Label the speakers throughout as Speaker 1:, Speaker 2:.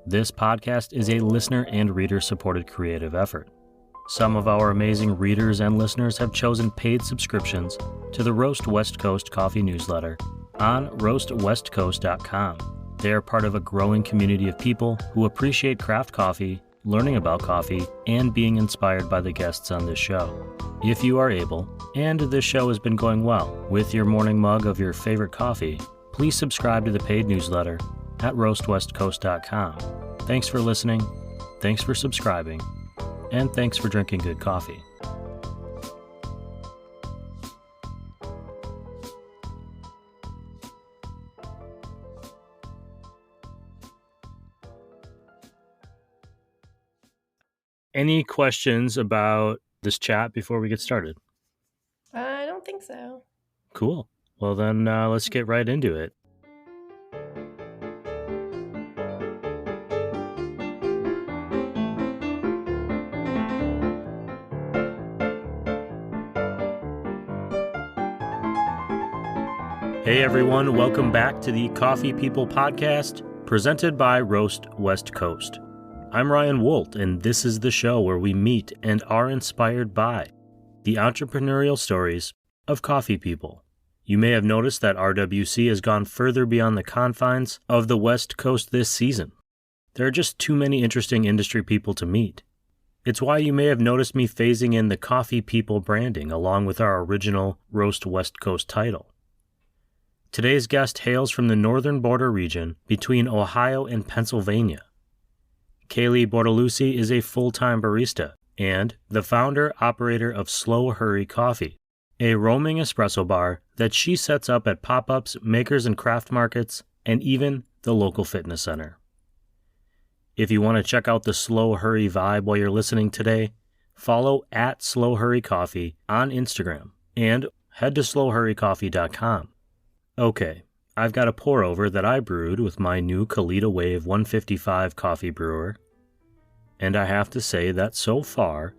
Speaker 1: This podcast is a listener and reader-supported creative effort. Some of our amazing readers and listeners have chosen paid subscriptions to the Roast West Coast coffee newsletter on roastwestcoast.com. They are part of a growing community of people who appreciate craft coffee, learning about coffee, and being inspired by the guests on this show. If you are able, and this show has been going well, with your morning mug of your favorite coffee, please subscribe to the paid newsletter at roastwestcoast.com. Thanks for listening, thanks for subscribing, and thanks for drinking good coffee. Any questions about this chat before we get started?
Speaker 2: I don't think so.
Speaker 1: Cool. Well, then let's get right into it. Hey everyone, welcome back to the Coffee People podcast, presented by Roast West Coast. I'm Ryan Wolt, and this is the show where we meet and are inspired by the entrepreneurial stories of coffee people. You may have noticed that RWC has gone further beyond the confines of the West Coast this season. There are just too many interesting industry people to meet. It's why you may have noticed me phasing in the Coffee People branding along with our original Roast West Coast title. Today's guest hails from the northern border region between Ohio and Pennsylvania. Kayleigh Bortolussi is a full-time barista and the founder-operator of Slow Hurry Coffee, a roaming espresso bar that she sets up at pop-ups, makers and craft markets, and even the local fitness center. If you want to check out the Slow Hurry vibe while you're listening today, follow at Slow Hurry Coffee on Instagram and head to slowhurrycoffee.com. Okay, I've got a pour-over that I brewed with my new Kayleigh Wave 155 coffee brewer, and I have to say that so far,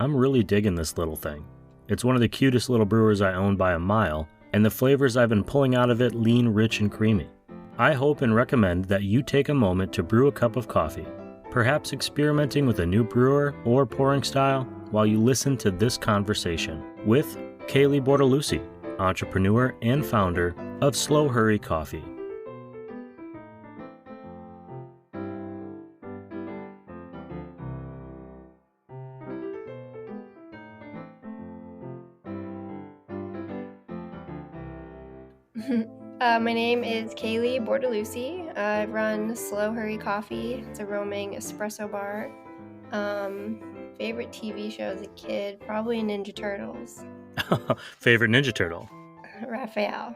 Speaker 1: I'm really digging this little thing. It's one of the cutest little brewers I own by a mile, and the flavors I've been pulling out of it lean, rich, and creamy. I hope and recommend that you take a moment to brew a cup of coffee, perhaps experimenting with a new brewer or pouring style while you listen to this conversation with Kayleigh Bortolussi, entrepreneur and founder of Slow Hurry Coffee.
Speaker 2: My name is Kayleigh Bortolussi. I run Slow Hurry Coffee. It's a roaming espresso bar. Favorite TV show as a kid, probably Ninja Turtles.
Speaker 1: Favorite Ninja Turtle?
Speaker 2: Raphael.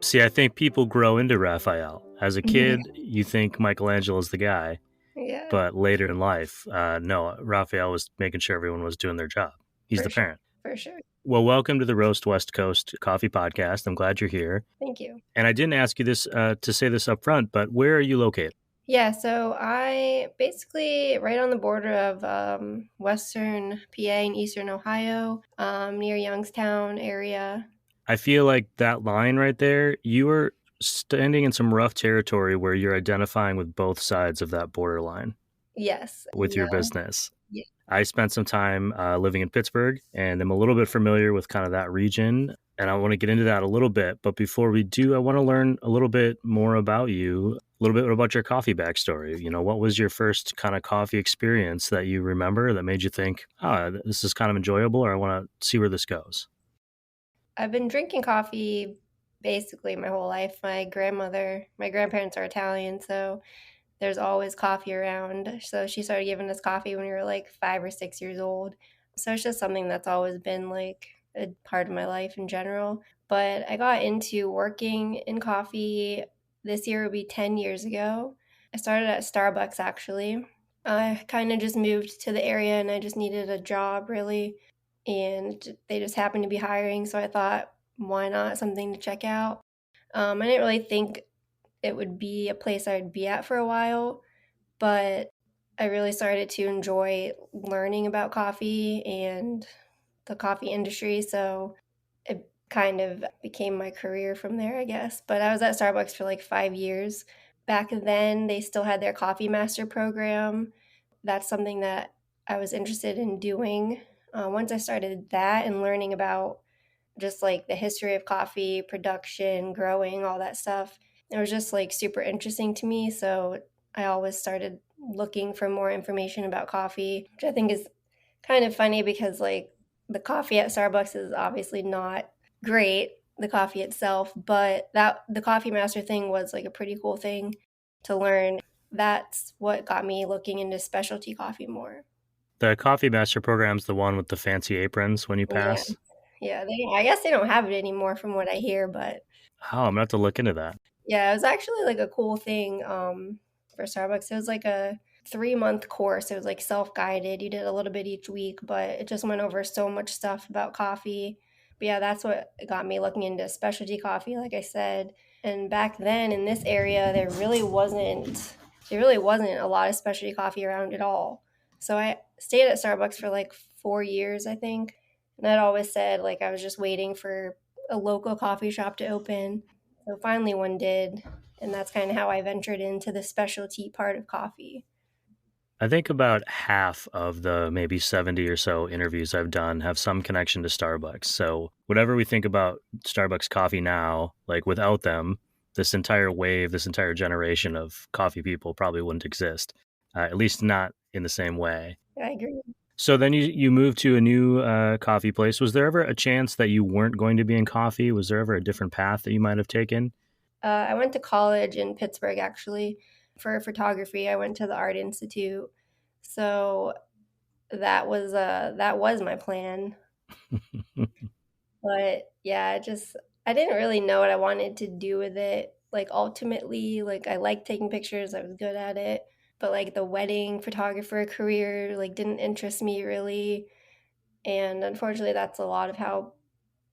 Speaker 1: See, I think people grow into Raphael. As a kid, you think Michelangelo's the guy.
Speaker 2: Yeah.
Speaker 1: But later in life, no, Raphael was making sure everyone was doing their job. He's the parent.
Speaker 2: For sure.
Speaker 1: Well, welcome to the Roast West Coast Coffee Podcast. I'm glad you're here.
Speaker 2: Thank you.
Speaker 1: And I didn't ask you this to say this up front, but where are you located?
Speaker 2: Yeah, so I basically right on the border of western PA and eastern Ohio, near Youngstown area.
Speaker 1: I feel like that line right there, you are standing in some rough territory where you're identifying with both sides of that borderline.
Speaker 2: Yes.
Speaker 1: With your business.
Speaker 2: Yeah.
Speaker 1: I spent some time living in Pittsburgh, and I'm a little bit familiar with kind of that region, and I want to get into that a little bit. But before we do, I want to learn a little bit more about you, a little bit about your coffee backstory. You know, what was your first kind of coffee experience that you remember that made you think, this is kind of enjoyable, or I want to see where this goes?
Speaker 2: I've been drinking coffee basically my whole life. My grandparents are Italian, so there's always coffee around. So she started giving us coffee when we were like 5 or 6 years old. So it's just something that's always been like a part of my life in general. But I got into working in coffee this year, would be 10 years ago. I started at Starbucks actually. I kind of just moved to the area and I just needed a job really. And they just happened to be hiring. So I thought, why not? Something to check out. I didn't really think it would be a place I would be at for a while, but I really started to enjoy learning about coffee and the coffee industry, so it kind of became my career from there, I guess. But I was at Starbucks for like 5 years back then they still had their Coffee Master program. That's something that I was interested in doing. Once I started that and learning about just like the history of coffee, production, growing, all that stuff, it was just like super interesting to me. So I always started looking for more information about coffee, which I think is kind of funny because like the coffee at Starbucks is obviously not great, the coffee itself, but that the Coffee Master thing was like a pretty cool thing to learn. That's what got me looking into specialty coffee more.
Speaker 1: The Coffee Master program's the one with the fancy aprons when you
Speaker 2: Yeah.
Speaker 1: pass.
Speaker 2: Yeah, I guess they don't have it anymore from what I hear, but
Speaker 1: Oh, I'm gonna have to look into that.
Speaker 2: yeah, it was actually like a cool thing for Starbucks. It was like a 3-month course. It was like self-guided. You did a little bit each week, but it just went over so much stuff about coffee. But yeah, that's what got me looking into specialty coffee, like I said. And back then in this area, there really wasn't a lot of specialty coffee around at all. So I stayed at Starbucks for like 4 years, I think. And I'd always said like I was just waiting for a local coffee shop to open. So finally one did, and that's kind of how I ventured into the specialty part of coffee.
Speaker 1: I think about half of the maybe 70 or so interviews I've done have some connection to Starbucks. So, whatever we think about Starbucks coffee now, like without them, this entire wave, this entire generation of coffee people probably wouldn't exist, at least not in the same way.
Speaker 2: I agree.
Speaker 1: So then you moved to a new coffee place. Was there ever a chance that you weren't going to be in coffee? Was there ever a different path that you might have taken?
Speaker 2: I went to college in Pittsburgh actually for photography. I went to the Art Institute, so that was my plan. But yeah, I didn't really know what I wanted to do with it. Like ultimately, like I liked taking pictures, I was good at it, but like the wedding photographer career like didn't interest me really. And unfortunately, that's a lot of how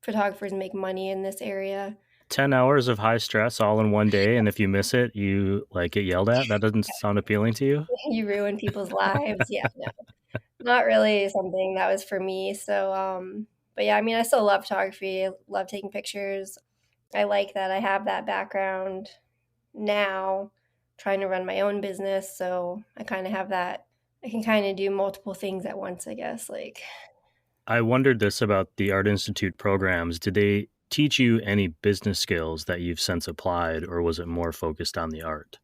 Speaker 2: photographers make money in this area.
Speaker 1: 10 hours of high stress all in one day, and if you miss it, you like get yelled at. That doesn't sound appealing to you?
Speaker 2: You ruin people's lives. Yeah, no, not really something that was for me. So, but yeah, I mean, I still love photography. I love taking pictures. I like that I have that background now, trying to run my own business. So I kind of have that. I can kind of do multiple things at once, I guess. Like,
Speaker 1: I wondered this about the Art Institute programs. Did they teach you any business skills that you've since applied, or was it more focused on the art?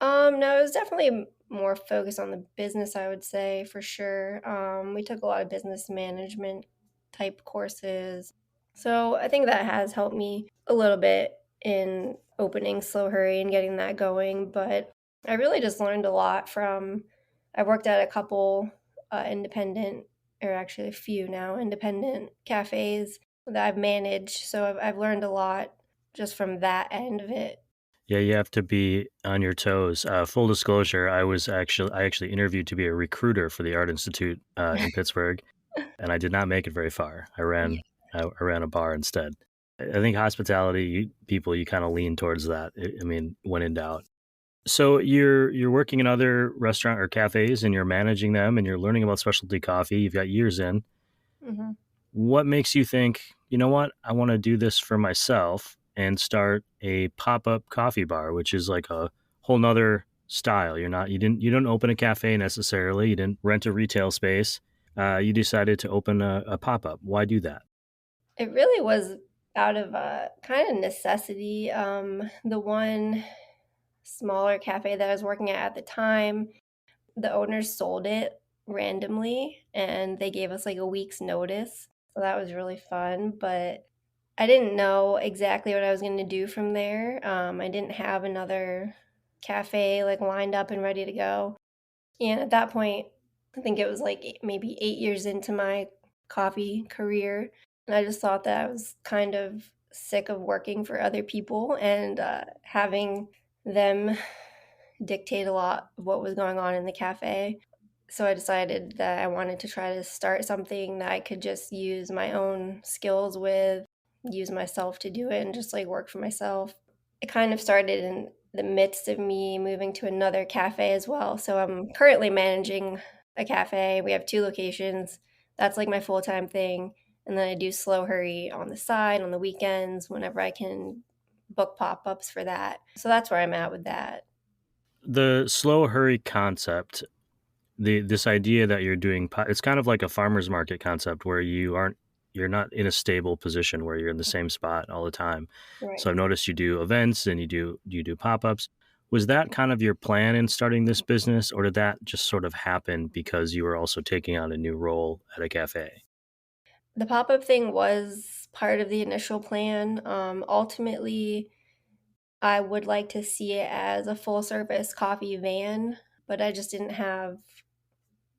Speaker 2: no, it was definitely more focused on the business, I would say, for sure. We took a lot of business management type courses. So I think that has helped me a little bit in opening Slow Hurry and getting that going. But I really just learned a lot from, I worked at a couple independent, or actually a few now, independent cafes that I've managed. So I've learned a lot just from that end of it.
Speaker 1: Yeah, you have to be on your toes. Full disclosure, I actually interviewed to be a recruiter for the Art Institute in Pittsburgh, and I did not make it very far. I ran a bar instead. I think hospitality people, you kind of lean towards that. I mean, when in doubt. So you're working in other restaurant or cafes, and you're managing them, and you're learning about specialty coffee. You've got years in.
Speaker 2: Hmm.
Speaker 1: What makes you think, you know what, I want to do this for myself and start a pop-up coffee bar, which is like a whole nother style. You didn't open a cafe necessarily. You didn't rent a retail space. You decided to open a pop-up. Why do that?
Speaker 2: It really was out of a kind of necessity. The one smaller cafe that I was working at the time, the owners sold it randomly and they gave us like a week's notice. So that was really fun, but I didn't know exactly what I was going to do from there. I didn't have another cafe like lined up and ready to go. And at that point, I think it was like maybe 8 years into my coffee career. And I just thought that I was kind of sick of working for other people and having them dictate a lot of what was going on in the cafe. So I decided that I wanted to try to start something that I could just use my own skills with, use myself to do it, and just like work for myself. It kind of started in the midst of me moving to another cafe as well. So I'm currently managing a cafe. We have two locations. That's like my full time thing. And then I do Slow Hurry on the side on the weekends whenever I can book pop-ups for that. So that's where I'm at with that.
Speaker 1: The slow hurry concept, this idea that you're doing, it's kind of like a farmer's market concept where you're not in a stable position where you're in the same spot all the time. So
Speaker 2: Right.
Speaker 1: I've noticed you do events and you do pop-ups. Was that kind of your plan in starting this business, or did that just sort of happen because you were also taking on a new role at a cafe?
Speaker 2: The pop-up thing was part of the initial plan. Ultimately, I would like to see it as a full service coffee van, but I just didn't have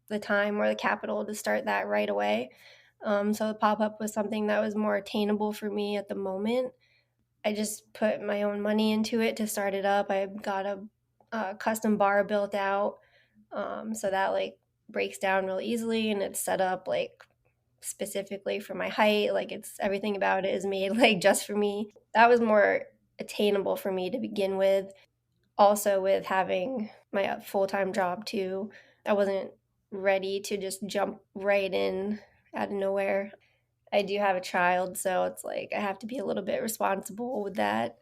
Speaker 2: the time or the capital to start that right away. So the pop up was something that was more attainable for me at the moment. I just put my own money into it to start it up. I got a custom bar built out, so that like breaks down real easily, and it's set up like specifically for my height. Like it's everything about it is made like just for me. That was more attainable for me to begin with. Also, with having my full time job too, I wasn't ready to just jump right in out of nowhere. I do have a child, so it's like I have to be a little bit responsible with that.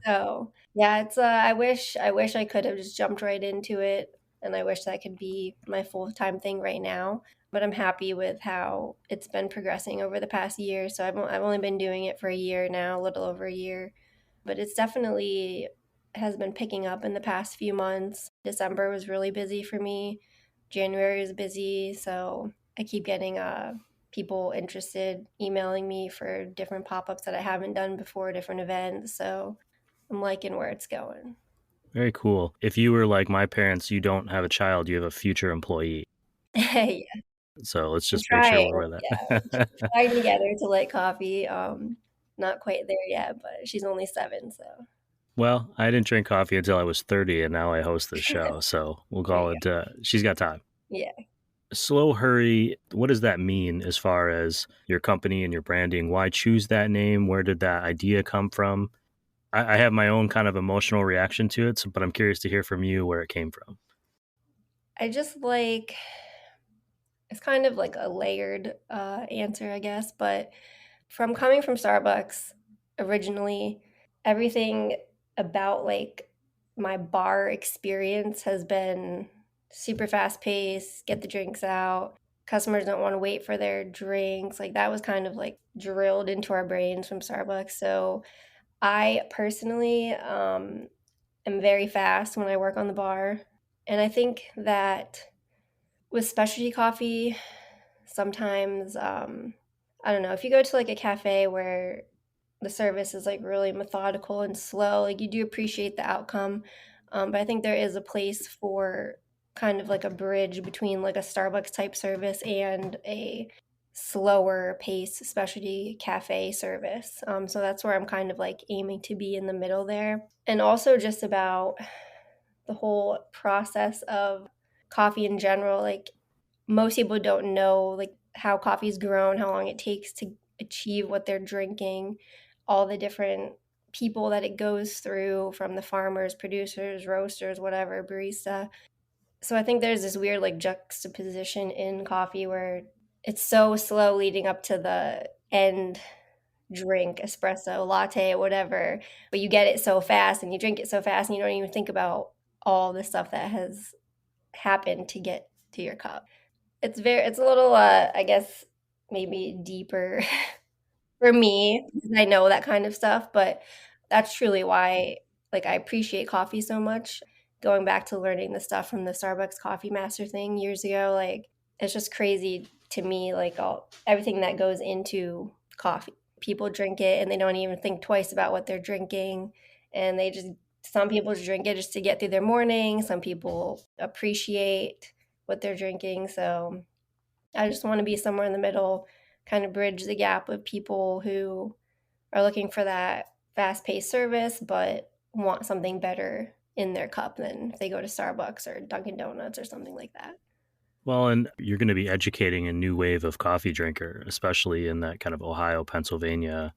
Speaker 2: So, yeah, it's I wish I could have just jumped right into it, and I wish that could be my full-time thing right now, but I'm happy with how it's been progressing over the past year. So I've only been doing it for a year now, a little over a year, but it's definitely has been picking up in the past few months. December was really busy for me. January was busy, so I keep getting people interested emailing me for different pop-ups that I haven't done before, different events. So I'm liking where it's going.
Speaker 1: Very cool. If you were like my parents, you don't have a child, you have a future employee.
Speaker 2: Yeah,
Speaker 1: So let's
Speaker 2: I'm
Speaker 1: just make sure
Speaker 2: trying.
Speaker 1: we're with
Speaker 2: Yeah,
Speaker 1: that.
Speaker 2: trying together to like coffee. Not quite there yet, but she's only 7, so
Speaker 1: Well, I didn't drink coffee until I was 30, and now I host this show. So we'll
Speaker 2: there
Speaker 1: call
Speaker 2: you
Speaker 1: it, she's got time.
Speaker 2: go. Yeah.
Speaker 1: Slow hurry, what does that mean as far as your company and your branding? Why choose that name? Where did that idea come from? I have my own kind of emotional reaction to it, but I'm curious to hear from you where it came from.
Speaker 2: I just like it's kind of like a layered answer, I guess, but from coming from Starbucks originally, everything about like my bar experience has been super fast paced, get the drinks out. Customers don't want to wait for their drinks. Like that was kind of like drilled into our brains from Starbucks. So I personally am very fast when I work on the bar. And I think that with specialty coffee, sometimes I don't know, if you go to like a cafe where the service is like really methodical and slow, like you do appreciate the outcome. But I think there is a place for kind of like a bridge between like a Starbucks type service and a slower pace specialty cafe service. So that's where I'm kind of like aiming to be in the middle there. And also just about the whole process of coffee in general. Like most people don't know like how coffee's grown, how long it takes to achieve what they're drinking, all the different people that it goes through from the farmers, producers, roasters, whatever, barista. So I think there's this weird like juxtaposition in coffee where it's so slow leading up to the end drink, espresso, latte, whatever, but you get it so fast and you drink it so fast and you don't even think about all the stuff that has happened to get to your cup. It's a little I guess maybe deeper for me because I know that kind of stuff, but that's truly why like I appreciate coffee so much. Going back to learning the stuff from the Starbucks coffee master thing years ago, like it's just crazy to me like all everything that goes into coffee. People drink it and they don't even think twice about what they're drinking, and they just some people just drink it just to get through their morning. Some people appreciate what they're drinking. So I just want to be somewhere in the middle, kind of bridge the gap with people who are looking for that fast paced service, but want something better in their cup than if they go to Starbucks or Dunkin' Donuts or something like that.
Speaker 1: Well, and you're going to be educating a new wave of coffee drinker, especially in that kind of Ohio, Pennsylvania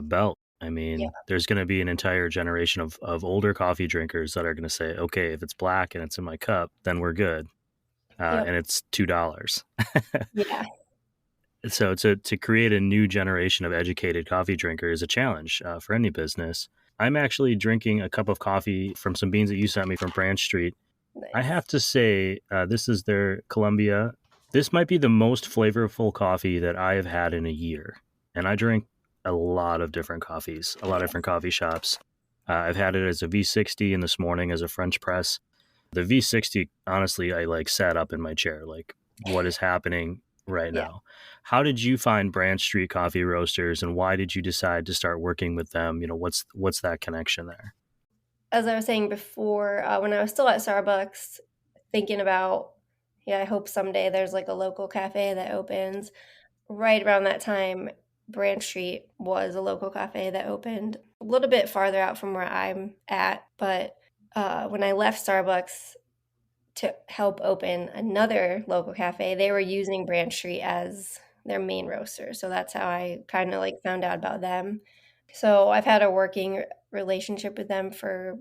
Speaker 1: belt. I
Speaker 2: Yeah.
Speaker 1: mean, there's going to be an entire generation of older coffee drinkers that are going to say, okay, if it's black and it's in my cup, then we're good.
Speaker 2: Yep.
Speaker 1: And it's $2.
Speaker 2: Yeah.
Speaker 1: So to create a new generation of educated coffee drinkers is a challenge for any business. I'm actually drinking a cup of coffee from some beans that you sent me from Branch Street. I
Speaker 2: Nice.
Speaker 1: have to say, this is their Columbia. This might be the most flavorful coffee that I have had in a year. And I drink a lot of different coffees, a lot of different coffee shops. I've had it as a V60 and this morning as a French press. The V60, honestly, I like sat up in my chair, like, what is happening right
Speaker 2: Yeah.
Speaker 1: now? How did you find Branch Street Coffee Roasters, and why did you decide to start working with them? What's that connection there?
Speaker 2: As I was saying before, when I was still at Starbucks, thinking about, yeah, I hope someday there's like a local cafe that opens. Right around that time, Branch Street was a local cafe that opened a little bit farther out from where I'm at. But when I left Starbucks to help open another local cafe, they were using Branch Street as their main roaster. So that's how I kind of like found out about them. So I've had a working relationship with them for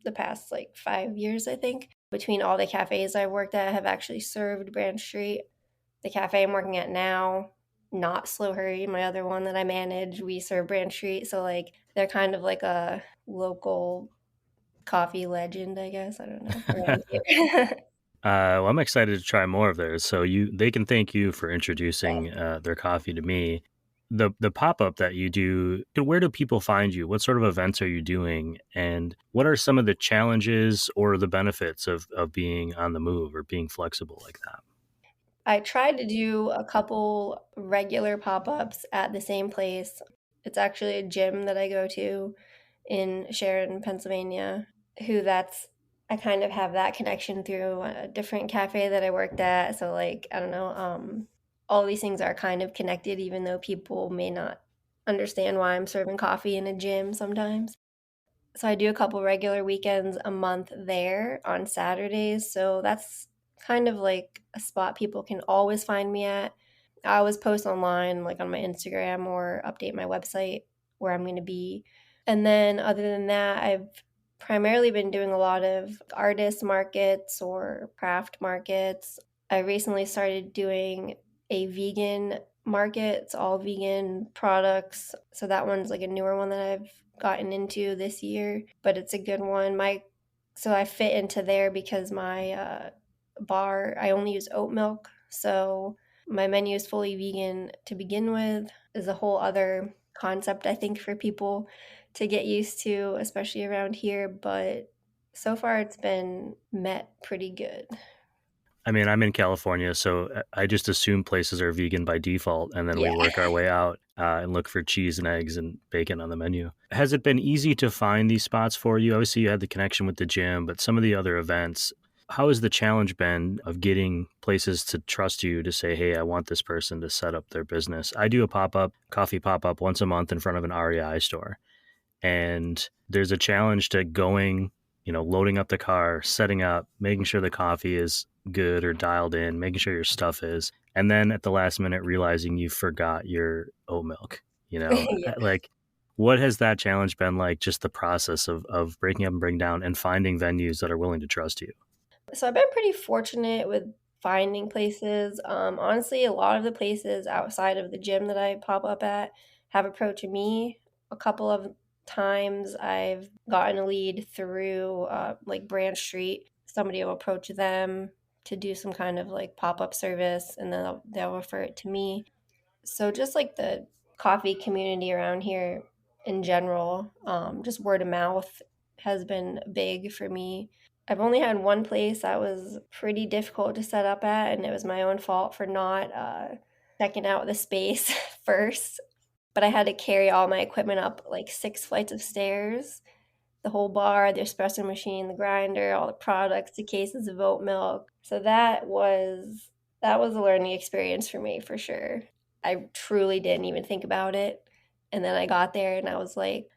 Speaker 2: the past like 5 years, I think. Between all the cafes I worked at, I have actually served Branch Street. The cafe I'm working at now, not Slow Hurry, my other one that I manage, we serve Branch Street. So like they're kind of like a local coffee legend, I guess. I don't know. Around here.
Speaker 1: Well, I'm excited to try more of theirs. So they can thank you for
Speaker 2: Yeah.
Speaker 1: introducing their coffee to me. The pop up that you do, where do people find you? What sort of events are you doing, and what are some of the challenges or the benefits of being on the move or being flexible like that?
Speaker 2: I tried to do a couple regular pop-ups at the same place. It's actually a gym that I go to in Sharon, Pennsylvania, who that's I kind of have that connection through a different cafe that I worked at. So like, I don't know, all these things are kind of connected even though people may not understand why I'm serving coffee in a gym sometimes. So I do a couple regular weekends a month there on Saturdays. So that's kind of like a spot people can always find me at. I always post online, like on my Instagram or update my website where I'm going to be. And then other than that, I've primarily been doing a lot of artist markets or craft markets. I recently started doing a vegan market. It's all vegan products. So that one's like a newer one that I've gotten into this year, but it's a good one. So I fit into there because my bar, I only use oat milk. So my menu is fully vegan to begin with. Is a whole other concept I think for people to get used to, especially around here, but so far it's been met pretty good.
Speaker 1: I mean, I'm in California, so I just assume places are vegan by default, and then we
Speaker 2: Yeah.
Speaker 1: work our way out and look for cheese and eggs and bacon on the menu. Has it been easy to find these spots for you? Obviously, you had the connection with the gym, but some of the other events, how has the challenge been of getting places to trust you to say, hey, I want this person to set up their business? I do a coffee pop up once a month in front of an REI store. And there's a challenge to going, loading up the car, setting up, making sure the coffee is good or dialed in, making sure your stuff is, and then at the last minute realizing you forgot your oat milk.
Speaker 2: Yeah.
Speaker 1: Like, what has that challenge been like? Just the process of breaking up and breaking down and finding venues that are willing to trust you.
Speaker 2: So I've been pretty fortunate with finding places. Honestly, a lot of the places outside of the gym that I pop up at have approached me. A couple of times I've gotten a lead through like Branch Street. Somebody will approach them to do some kind of like pop up service, and then they'll refer it to me. So just like the coffee community around here in general, just word of mouth has been big for me. I've only had one place that was pretty difficult to set up at, and it was my own fault for not checking out the space first. But I had to carry all my equipment up like 6 flights of stairs, the whole bar, the espresso machine, the grinder, all the products, the cases of oat milk. So that was a learning experience for me for sure. I truly didn't even think about it. And then I got there and I was like,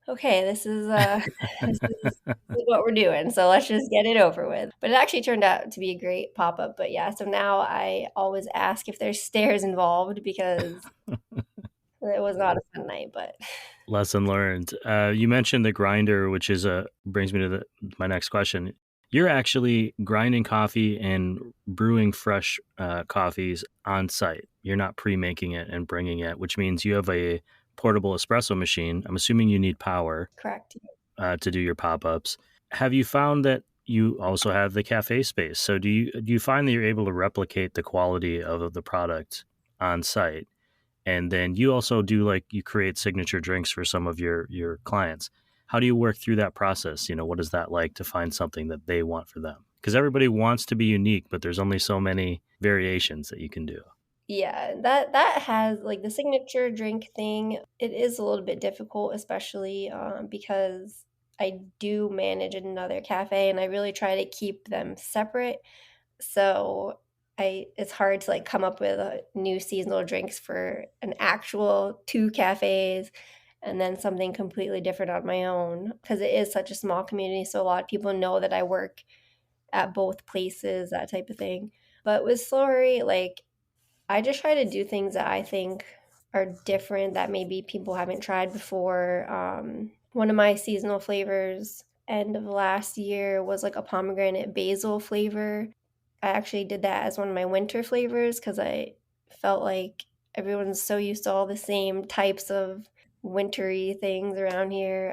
Speaker 2: okay, this is what we're doing. So let's just get it over with. But it actually turned out to be a great pop-up. But yeah, so now I always ask if there's stairs involved because it was not a fun night, but
Speaker 1: Lesson learned. You mentioned the grinder, which brings me to my next question. You're actually grinding coffee and brewing fresh coffees on site. You're not pre-making it and bringing it, which means you have a portable espresso machine. I'm assuming you need power
Speaker 2: Correct.
Speaker 1: to do your pop-ups. Have you found that you also have the cafe space? So do you find that you're able to replicate the quality of the product on site? And then you also do, like, you create signature drinks for some of your clients. How do you work through that process? What is that like to find something that they want for them? Because everybody wants to be unique, but there's only so many variations that you can do.
Speaker 2: Yeah, that has like the signature drink thing. It is a little bit difficult, especially because I do manage another cafe, and I really try to keep them separate. So it's hard to like come up with new seasonal drinks for an actual two cafes, and then something completely different on my own because it is such a small community. So a lot of people know that I work at both places, that type of thing. But with Slurry, like I just try to do things that I think are different that maybe people haven't tried before. One of my seasonal flavors end of last year was like a pomegranate basil flavor. I actually did that as one of my winter flavors because I felt like everyone's so used to all the same types of wintry things around here.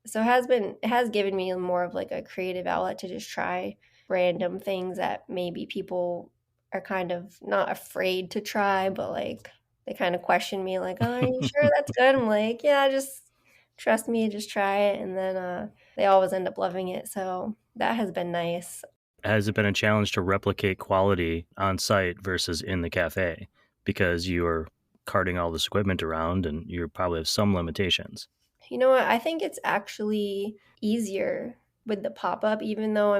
Speaker 2: So it has given me more of like a creative outlet to just try random things that maybe people are kind of not afraid to try, but like they kind of question me, like, "Oh, are you sure that's good?" I'm like, "Yeah, just trust me, just try it." And then they always end up loving it. So that has been nice.
Speaker 1: Has it been a challenge to replicate quality on site versus in the cafe because you're carting all this equipment around and you probably have some limitations?
Speaker 2: You know what? I think it's actually easier with the pop-up, even though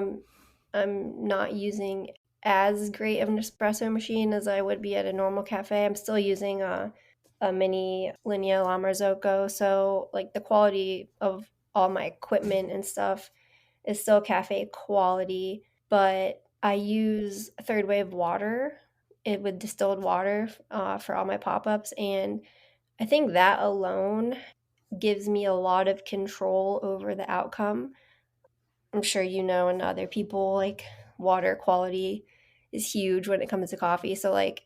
Speaker 2: I'm not using as great of an espresso machine as I would be at a normal cafe. I'm still using a mini Linea La Marzocco, so like the quality of all my equipment and stuff is still cafe quality, but I use third wave water with distilled water for all my pop-ups, and I think that alone gives me a lot of control over the outcome. I'm sure you know, and other people, like water quality is huge when it comes to coffee. So, like,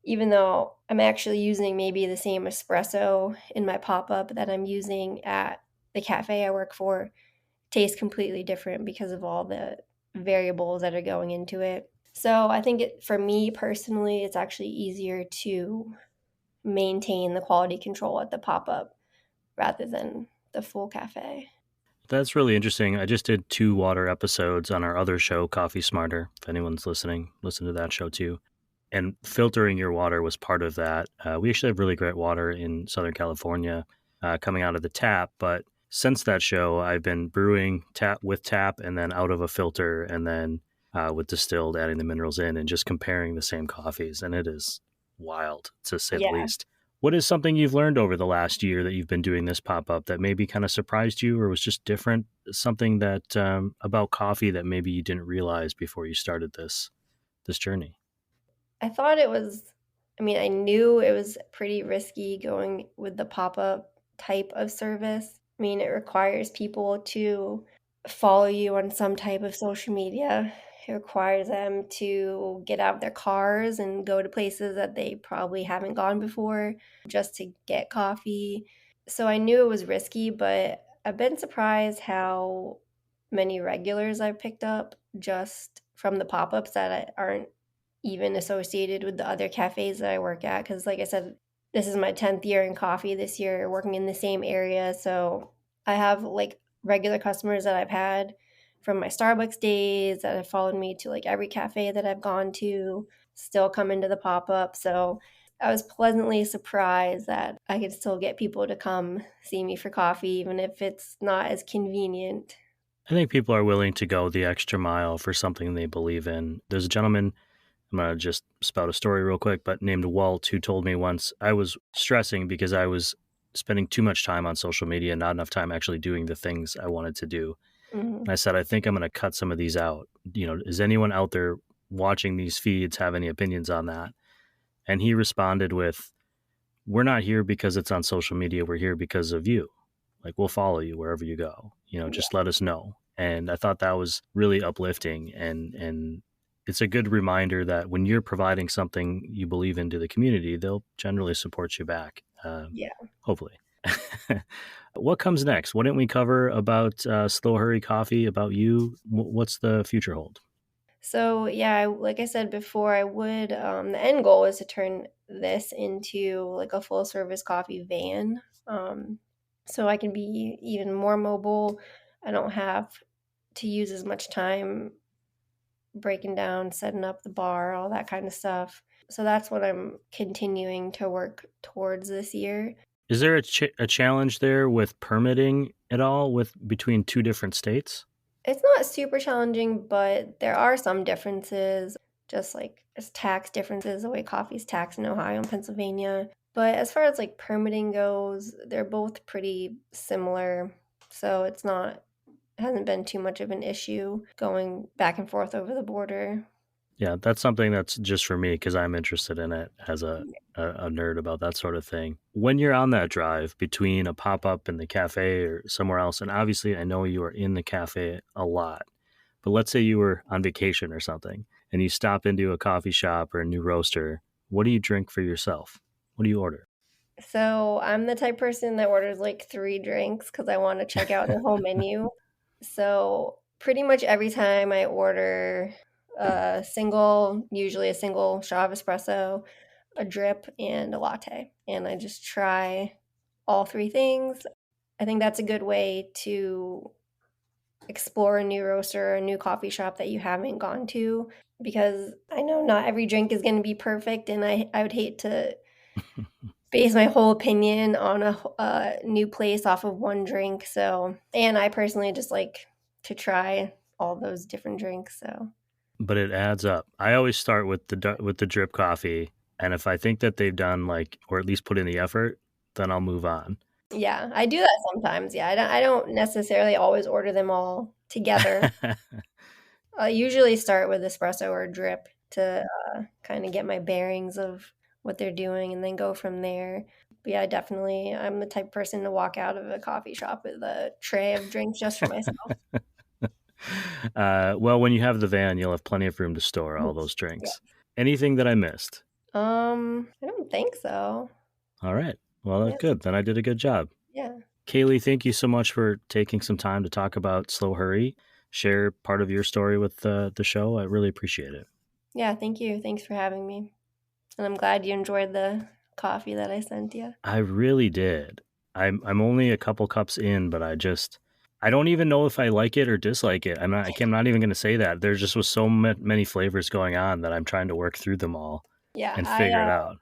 Speaker 2: even though I'm actually using maybe the same espresso in my pop up that I'm using at the cafe I work for, tastes completely different because of all the variables that are going into it. So, I think for me personally, it's actually easier to maintain the quality control at the pop up rather than the full cafe.
Speaker 1: That's really interesting. I just did 2 water episodes on our other show, Coffee Smarter. If anyone's listening, listen to that show too. And filtering your water was part of that. We actually have really great water in Southern California coming out of the tap. But since that show, I've been brewing tap and then out of a filter and then with distilled, adding the minerals in and just comparing the same coffees. And it is wild, to say the
Speaker 2: Yeah.
Speaker 1: least. What is something you've learned over the last year that you've been doing this pop up that maybe kind of surprised you or was just different? Something that about coffee that maybe you didn't realize before you started this journey?
Speaker 2: I thought it was I mean, I knew it was pretty risky going with the pop-up type of service. I mean, it requires people to follow you on some type of social media. It requires them to get out of their cars and go to places that they probably haven't gone before just to get coffee. So I knew it was risky, but I've been surprised how many regulars I've picked up just from the pop-ups that aren't even associated with the other cafes that I work at. Because, like I said, this is my 10th year in coffee this year, working in the same area. So I have like regular customers that I've had from my Starbucks days that have followed me to like every cafe that I've gone to, still come into the pop up. So I was pleasantly surprised that I could still get people to come see me for coffee, even if it's not as convenient.
Speaker 1: I think people are willing to go the extra mile for something they believe in. There's a gentleman, I'm going to just spout a story real quick, but named Walt, who told me once I was stressing because I was spending too much time on social media, not enough time actually doing the things I wanted to do.
Speaker 2: Mhm.
Speaker 1: And I said, I think I'm going to cut some of these out. Is anyone out there watching these feeds have any opinions on that? And he responded with, we're not here because it's on social media. We're here because of you. Like, we'll follow you wherever you go.
Speaker 2: Yeah.
Speaker 1: Just let us know. And I thought that was really uplifting, and it's a good reminder that when you're providing something you believe in to the community, they'll generally support you back.
Speaker 2: Yeah.
Speaker 1: Hopefully. What comes next? What didn't we cover about Slow Hurry Coffee, about you? What's the future hold?
Speaker 2: So yeah, like I said before, I would the end goal is to turn this into like a full service coffee van. So I can be even more mobile. I don't have to use as much time breaking down, setting up the bar, all that kind of stuff. So that's what I'm continuing to work towards this year.
Speaker 1: Is there a challenge there with permitting at all with between two different states?
Speaker 2: It's not super challenging, but there are some differences, just like there's tax differences, the way coffee's taxed in Ohio and Pennsylvania. But as far as like permitting goes, they're both pretty similar. So it hasn't been too much of an issue going back and forth over the border.
Speaker 1: Yeah, that's something that's just for me because I'm interested in it as a nerd about that sort of thing. When you're on that drive between a pop-up and the cafe or somewhere else, and obviously I know you are in the cafe a lot, but let's say you were on vacation or something and you stop into a coffee shop or a new roaster, what do you drink for yourself? What do you order?
Speaker 2: So I'm the type person that orders like 3 drinks because I want to check out the whole menu. So pretty much every time I order usually a single shot of espresso, a drip, and a latte. And I just try all 3 things. I think that's a good way to explore a new roaster, a new coffee shop that you haven't gone to, because I know not every drink is going to be perfect, and I would hate to base my whole opinion on a new place off of one drink. So, and I personally just like to try all those different drinks. So,
Speaker 1: But it adds up. I always start with the drip coffee, and if I think that they've done like or at least put in the effort, then I'll move on.
Speaker 2: yeah, I do that sometimes. Yeah, I don't necessarily always order them all together. I usually start with espresso or drip to kind of get my bearings of what they're doing and then go from there. But yeah, definitely, I'm the type of person to walk out of a coffee shop with a tray of drinks just for myself.
Speaker 1: Well, when you have the van, you'll have plenty of room to store all those
Speaker 2: Yeah.
Speaker 1: drinks. Anything that I missed?
Speaker 2: I don't think so.
Speaker 1: All right. Well,
Speaker 2: Yeah.
Speaker 1: good. Then I did a good job.
Speaker 2: Yeah.
Speaker 1: Kayleigh, thank you so much for taking some time to talk about Slow Hurry, share part of your story with the show. I really appreciate it.
Speaker 2: Yeah, thank you. Thanks for having me. And I'm glad you enjoyed the coffee that I sent you.
Speaker 1: I really did. I'm only a couple cups in, but I don't even know if I like it or dislike it. I'm not even going to say that. There just was so many flavors going on that I'm trying to work through them all
Speaker 2: Yeah,
Speaker 1: and figure it out.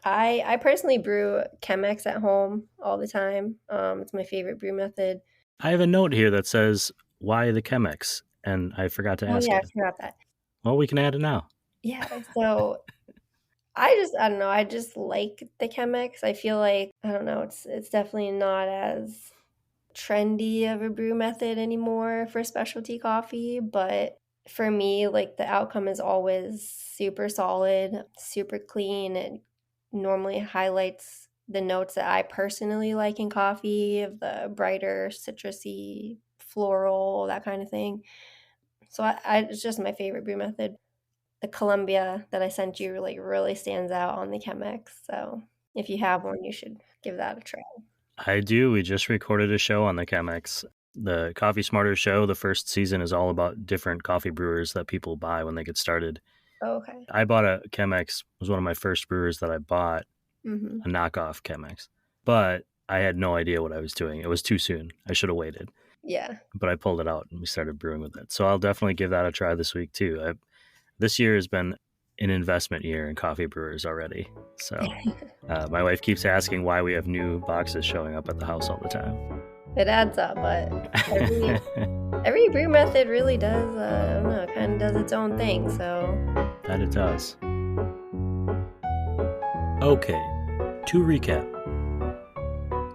Speaker 2: I personally brew Chemex at home all the time. It's my favorite brew method.
Speaker 1: I have a note here that says, why the Chemex? And I forgot to
Speaker 2: Oh
Speaker 1: ask
Speaker 2: yeah, I
Speaker 1: it.
Speaker 2: forgot that.
Speaker 1: Well, we can add it now.
Speaker 2: Yeah, so I don't know, I just like the Chemex. I feel like, I don't know, it's definitely not as trendy of a brew method anymore for specialty coffee, but for me, like the outcome is always super solid, super clean. It normally highlights the notes that I personally like in coffee, of the brighter, citrusy, floral, that kind of thing. So it's just my favorite brew method. The Columbia that I sent you like really stands out on the Chemex. So if you have one, you should give that a try.
Speaker 1: I do. We just recorded a show on the Chemex. The Coffee Smarter show, the first season is all about different coffee brewers that people buy when they get started.
Speaker 2: Oh, okay.
Speaker 1: I bought a Chemex. It was one of my first brewers that I bought,
Speaker 2: Mm-hmm.
Speaker 1: a knockoff Chemex. But I had no idea what I was doing. It was too soon. I should have waited.
Speaker 2: Yeah.
Speaker 1: But I pulled it out and we started brewing with it. So I'll definitely give that a try this week too. This year has been an investment year in coffee brewers already. So my wife keeps asking why we have new boxes showing up at the house all the time.
Speaker 2: It adds up, but every brew method really does, I don't know, kind of does its own thing, so.
Speaker 1: That it does. Okay, to recap.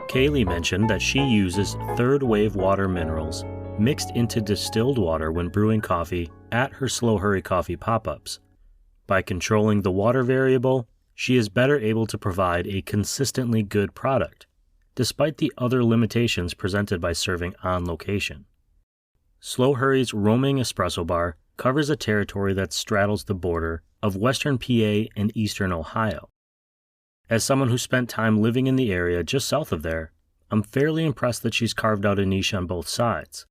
Speaker 1: Kayleigh mentioned that she uses third-wave water minerals mixed into distilled water when brewing coffee at her Slow Hurry Coffee pop-ups. By controlling the water variable, she is better able to provide a consistently good product, despite the other limitations presented by serving on location. Slow Hurry's roaming espresso bar covers a territory that straddles the border of western PA and eastern Ohio. As someone who spent time living in the area just south of there, I'm fairly impressed that she's carved out a niche on both sides.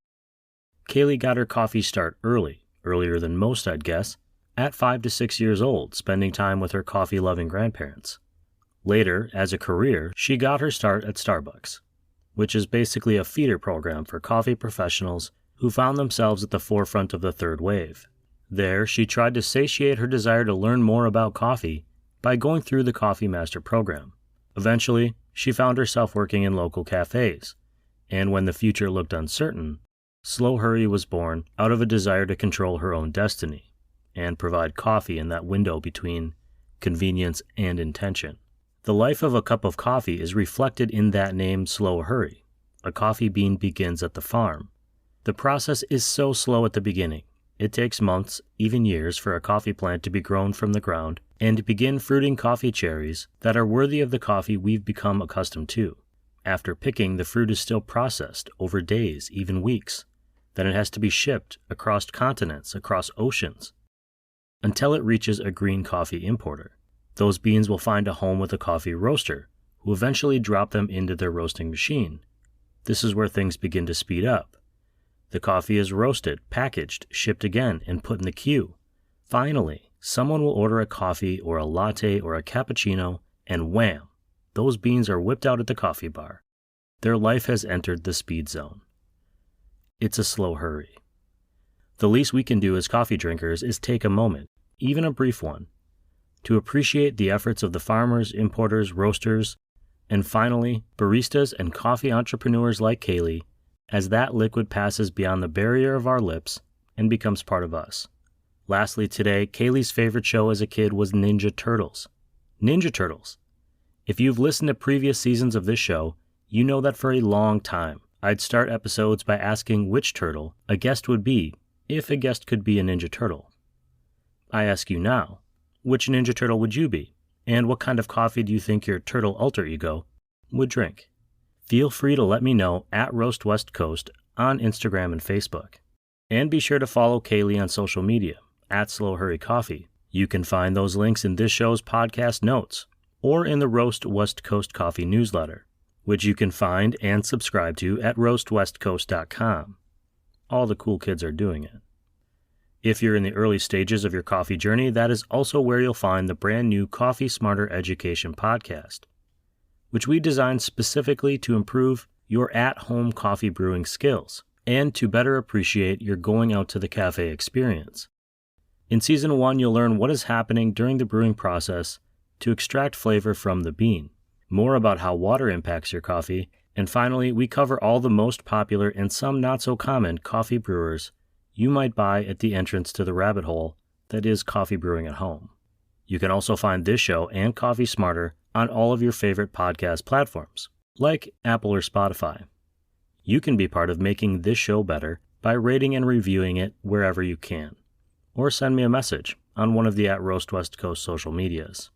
Speaker 1: Kayleigh got her coffee start earlier than most I'd guess, at 5 to 6 years old, spending time with her coffee-loving grandparents. Later, as a career, she got her start at Starbucks, which is basically a feeder program for coffee professionals who found themselves at the forefront of the third wave. There, she tried to satiate her desire to learn more about coffee by going through the Coffee Master program. Eventually, she found herself working in local cafes, and when the future looked uncertain, Slow Hurry was born out of a desire to control her own destiny and provide coffee in that window between convenience and intention. The life of a cup of coffee is reflected in that name, Slow Hurry. A coffee bean begins at the farm. The process is so slow at the beginning. It takes months, even years, for a coffee plant to be grown from the ground and to begin fruiting coffee cherries that are worthy of the coffee we've become accustomed to. After picking, the fruit is still processed over days, even weeks. Then it has to be shipped across continents, across oceans, until it reaches a green coffee importer. Those beans will find a home with a coffee roaster, who eventually drop them into their roasting machine. This is where things begin to speed up. The coffee is roasted, packaged, shipped again, and put in the queue. Finally, someone will order a coffee or a latte or a cappuccino, and wham! Those beans are whipped out at the coffee bar. Their life has entered the speed zone. It's a slow hurry. The least we can do as coffee drinkers is take a moment, even a brief one, to appreciate the efforts of the farmers, importers, roasters, and finally, baristas and coffee entrepreneurs like Kayleigh, as that liquid passes beyond the barrier of our lips and becomes part of us. Lastly today, Kayleigh's favorite show as a kid was Ninja Turtles. Ninja Turtles. If you've listened to previous seasons of this show, you know that for a long time, I'd start episodes by asking which turtle a guest would be if a guest could be a Ninja Turtle. I ask you now, which Ninja Turtle would you be? And what kind of coffee do you think your turtle alter ego would drink? Feel free to let me know at Roast West Coast on Instagram and Facebook. And be sure to follow Kayleigh on social media at Slow Hurry Coffee. You can find those links in this show's podcast notes or in the Roast West Coast Coffee newsletter, which you can find and subscribe to at roastwestcoast.com. All the cool kids are doing it. If you're in the early stages of your coffee journey, that is also where you'll find the brand new Coffee Smarter Education podcast, which we designed specifically to improve your at-home coffee brewing skills and to better appreciate your going out to the cafe experience. In Season 1, you'll learn what is happening during the brewing process to extract flavor from the bean, more about how water impacts your coffee, and finally, we cover all the most popular and some not-so-common coffee brewers you might buy at the entrance to the rabbit hole that is coffee brewing at home. You can also find this show and Coffee Smarter on all of your favorite podcast platforms, like Apple or Spotify. You can be part of making this show better by rating and reviewing it wherever you can, or send me a message on one of the at Roast West Coast social medias.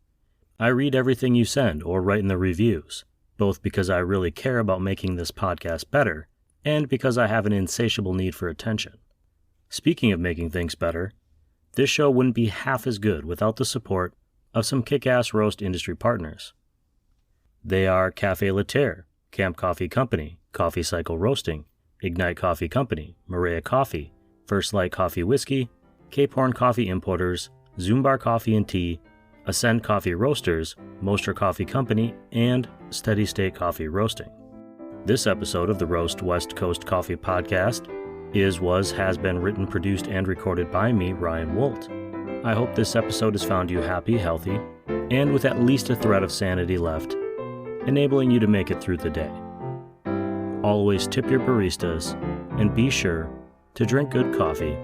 Speaker 1: I read everything you send or write in the reviews, both because I really care about making this podcast better and because I have an insatiable need for attention. Speaking of making things better, this show wouldn't be half as good without the support of some kick-ass roast industry partners. They are Café Laterre, Camp Coffee Company, Coffee Cycle Roasting, Ignite Coffee Company, Maria Coffee, First Light Coffee Whiskey, Cape Horn Coffee Importers, Zumbar Coffee and Tea, Ascend Coffee Roasters, Mostra Coffee Company, and Steady State Coffee Roasting. This episode of the Roast West Coast Coffee Podcast has been written, produced, and recorded by me, Ryan Wolt. I hope this episode has found you happy, healthy, and with at least a thread of sanity left, enabling you to make it through the day. Always tip your baristas, and be sure to drink good coffee.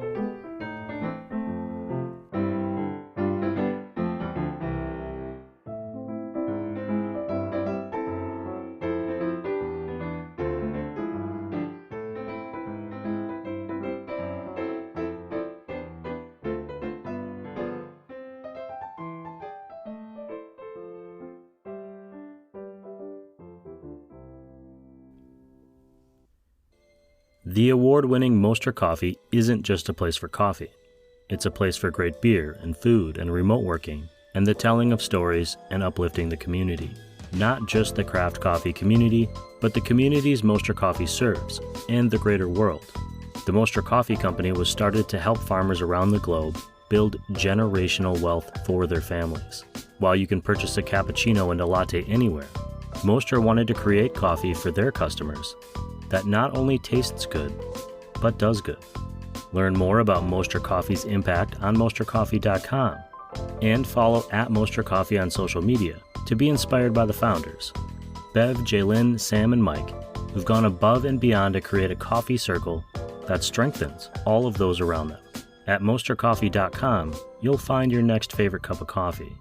Speaker 1: The award-winning Moster Coffee isn't just a place for coffee. It's a place for great beer and food and remote working and the telling of stories and uplifting the community. Not just the craft coffee community, but the communities Moster Coffee serves and the greater world. The Moster Coffee Company was started to help farmers around the globe build generational wealth for their families. While you can purchase a cappuccino and a latte anywhere, Moster wanted to create coffee for their customers that not only tastes good, but does good. Learn more about Moster Coffee's impact on mostercoffee.com and follow @MosterCoffee on social media to be inspired by the founders, Bev, Jaylyn, Sam, and Mike, who've gone above and beyond to create a coffee circle that strengthens all of those around them. At mostercoffee.com, you'll find your next favorite cup of coffee.